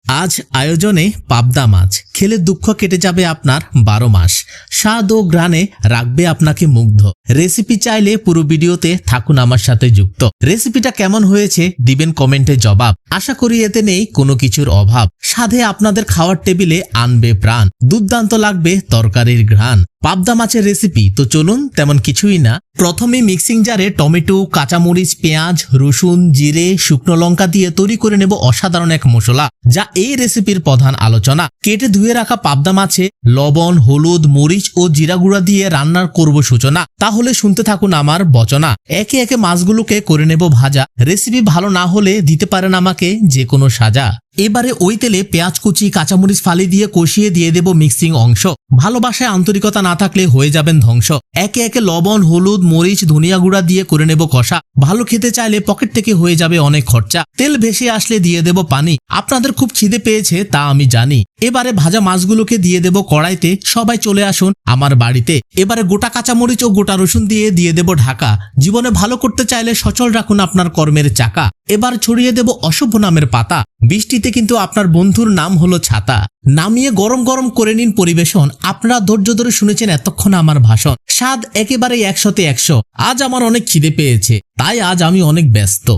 আজ আয়োজনে পাবদা মাছ খেলে দুঃখ কেটে যাবে আপনার 12 মাস। স্বাদ ও ঘ্রাণে রাখবে আপনাকে মুগ্ধ। রেসিপি চাইলে পুরো ভিডিওতে থাকুন আমার সাথে যুক্ত। রেসিপিটা কেমন হয়েছে দিবেন কমেন্টে জবাব। আশা করি এতে নেই কোনো কিছুর অভাব। স্বাদে আপনাদের খাওয়ার টেবিলে আনবে প্রাণ। দুর্দান্ত লাগবে তরকারির ঘ্রাণ। পাবদা মাছের রেসিপি তো চলুন, তেমন কিছুই না। প্রথমে মিক্সিং জারে টমেটো, কাঁচামরিচ, পেঁয়াজ, রসুন, জিরে, শুকনো লঙ্কা দিয়ে তৈরি করে নেব অসাধারণ এক মশলা, যা এই রেসিপির প্রধান আলোচনা। কেটে ধুয়ে রাখা পাবদা মাছে লবণ, হলুদ, মরিচ ও জিরা গুঁড়া দিয়ে রান্নার করব সূচনা। তাহলে শুনতে থাকুন আমার বচনা। একে একে মাছগুলোকে করে নেব ভাজা। রেসিপি ভালো না হলে দিতে পারেন আমাকে যে কোনো সাজা। এবারে ওই তেলে পেঁয়াজ কুচি, কাঁচামরিচ ফালি দিয়ে কষিয়ে দিয়ে দেব মিক্সিং অংশ। ভালোবাসায় আন্তরিকতা না থাকলে হয়ে যাবেন ধ্বংস। একে একে লবণ, হলুদ, মরিচ, ধনিয়া গুঁড়া দিয়ে করে নেব কষা। ভালো খেতে চাইলে পকেট থেকে হয়ে যাবে অনেক খরচা। তেল ভেসে আসলে দিয়ে দেব পানি। আপনাদের খুব খিদে পেয়েছে তা আমি জানি। এবারে ভাজা মাছগুলোকে দিয়ে দেব কড়াইতে। সবাই চলে আসুন আমার বাড়িতে। এবারে গোটা কাঁচামরিচ ও গোটা রসুন দিয়ে দেব ঢাকা। জীবনে ভালো করতে চাইলে সচল রাখুন আপনার কর্মের চাকা। এবার ছড়িয়ে দেব অশুভ নামের পাতা। বৃষ্টিতে কিন্তু আপনার বন্ধুর নাম হলো ছাতা। নামিয়ে গরম গরম করে নিন পরিবেশন। আপনারা ধৈর্য ধরে শুনেছেন এতক্ষণ আমার ভাষণ। স্বাদ একেবারে 100-তে 100। আজ আমার অনেক খিদে পেয়েছে, তাই আজ আমি অনেক ব্যস্ত।